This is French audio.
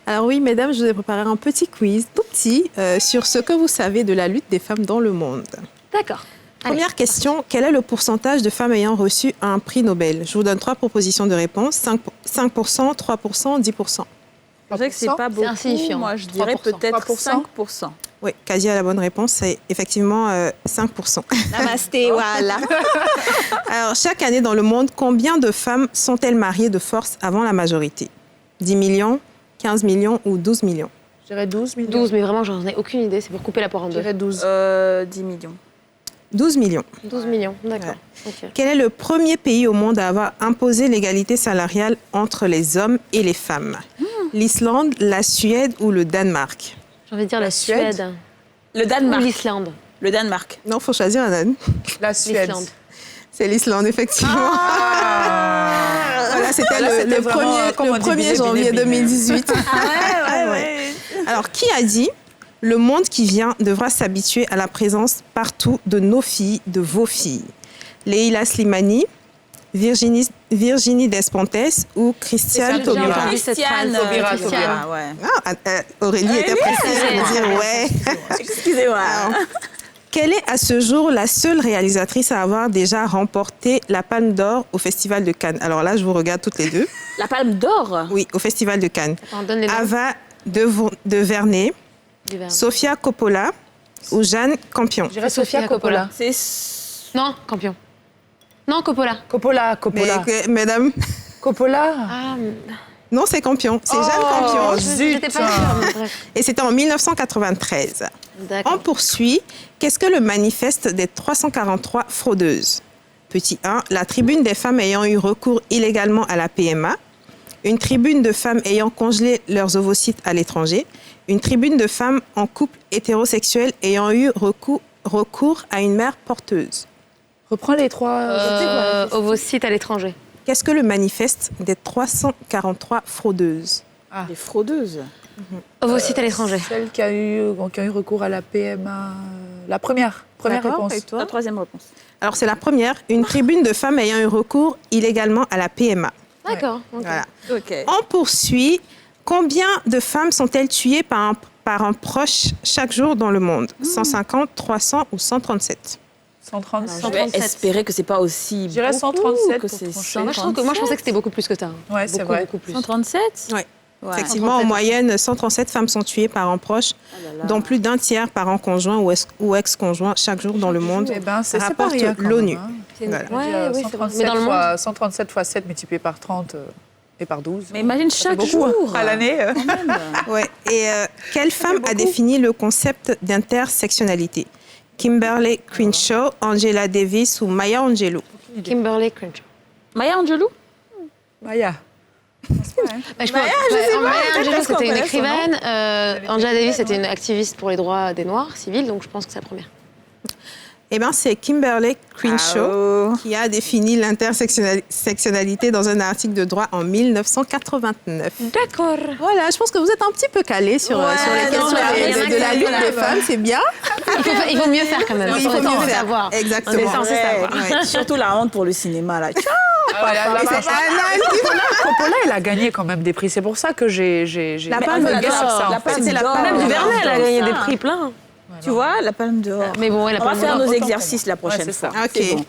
Alors oui, mesdames, je vous ai préparé un petit quiz, tout petit, sur ce que vous savez de la lutte des femmes dans le monde. D'accord. Première question, quel est le pourcentage de femmes ayant reçu un prix Nobel? Je vous donne 3 propositions de réponse, 5%, 3%, 10%. Je dirais que c'est pas beaucoup. insignifiant. Moi, je dirais 3%. peut-être 3%. 5%. Oui, quasi à la bonne réponse, c'est effectivement 5%. Namasté, voilà. Alors, chaque année dans le monde, combien de femmes sont-elles mariées de force avant la majorité? 10 millions, 15 millions ou 12 millions? Je dirais 12 millions. 12, mais vraiment, j'en ai aucune idée. C'est pour couper la poire en Je deux. dirais 12. 10 millions. 12 millions. 12 millions, d'accord. Ok. Quel est le premier pays au monde à avoir imposé l'égalité salariale entre les hommes et les femmes? L'Islande, la Suède ou le Danemark? J'ai envie de dire la Suède. Suède. Le Ou Danemark. l'Islande. Le Danemark. Non, faut choisir un âne. La Suède. L'Islande. C'est l'Islande, effectivement. Voilà, c'était Là, c'était le vraiment, comme on dit, 1er bidé, janvier bidé, bidé. 2018. Ouais. Alors, qui a dit « Le monde qui vient devra s'habituer à la présence partout de nos filles, de vos filles » Leila Slimani, Virginie Despentes ou Christiane J'ai déjà Taubira? entendu cette phrase. Taubira, Christiane. ouais. Aurélie était pressée de dire « ouais ». Excusez-moi. Quelle est à ce jour la seule réalisatrice à avoir déjà remporté la Palme d'Or au Festival de Cannes? Alors là, je vous regarde toutes les deux. La palme d'or. Oui, au Festival de Cannes. Attends, donne les noms. Ava DuVernay, Du verbe. Sofia Coppola ou Jeanne Campion. Je dirais Sofia Coppola. C'est... Non, Campion. Non, Coppola. Coppola. Mesdames, Coppola. Ah, non, c'est Campion. C'est Jeanne Campion. j'étais pas sûre, mais bref. Et c'était en 1993. On D'accord. poursuit. Qu'est-ce que le manifeste des 343 fraudeuses? Petit 1, la tribune des femmes ayant eu recours illégalement à la PMA. Une tribune de femmes ayant congelé leurs ovocytes à l'étranger. Une tribune de femmes en couple hétérosexuel ayant eu recours à une mère porteuse. Reprends les trois. Ovocyte à l'étranger. Qu'est-ce que le manifeste des 343 fraudeuses? Les fraudeuses. Ovocyte à l'étranger. Celle qui a eu recours à la PMA. La première D'accord, réponse. et toi? La troisième réponse. Alors, c'est la première. Une tribune de femmes ayant eu recours illégalement à la PMA. D'accord. ok. Voilà. Ok. On poursuit. Combien de femmes sont-elles tuées par un proche chaque jour dans le monde? 150, 300 ou 137? 137. Je vais 137. espérer que c'est pas aussi. Je dirais beaucoup 137 que pour c'est trancher. Moi, je pensais que c'était beaucoup plus que ça. Ouais, c'est Beaucoup, vrai. beaucoup plus. 137. Oui. Ouais. Effectivement, en 137. moyenne, 137 femmes sont tuées par un proche, dont plus d'un tiers par un conjoint ou ex-conjoint chaque jour dans le monde. Eh ben, c'est pas rapporte rien quand l'ONU. même, hein. Voilà. Ouais, oui, c'est vrai. 137 Mais dans le monde, 137 fois 7 multiplié par 30 et par 12. Mais imagine Ça fait chaque beaucoup, hein, jour. à l'année. Quand même. Ouais. Et quelle femme a défini le concept d'intersectionnalité? Kimberly Crenshaw, Angela Davis ou Maya Angelou? Kimberly Crenshaw. Maya Angelou. Maya. Bah, je sais pas. Maya Angelou, peut-être qu'on c'était une connaît son nom. écrivaine. Angela Davis, c'était une activiste pour les droits des Noirs civils, donc je pense que c'est la première. Eh bien, c'est Kimberly Crenshaw qui a défini l'intersectionnalité dans un article de droit en 1989. D'accord. Voilà, je pense que vous êtes un petit peu calés sur les questions de la lutte des femmes, c'est bien. Il faut mieux faire quand même. Oui, il faut mieux faire. savoir. Exactement. On est censé savoir. Ouais. Surtout la honte pour le cinéma là. Coppola, elle a gagné quand même des prix. C'est pour ça que j'ai La mis Palme un guess d'Or. sur ça. La en fait. Palme C'est la d'Or. Palme Même Duvernay, elle a gagné des Ça. prix plein. Tu vois, la palme d'or. Mais bon, elle a On va pas faire d'or. nos exercices la prochaine c'est fois. ça. Ok. C'est bon.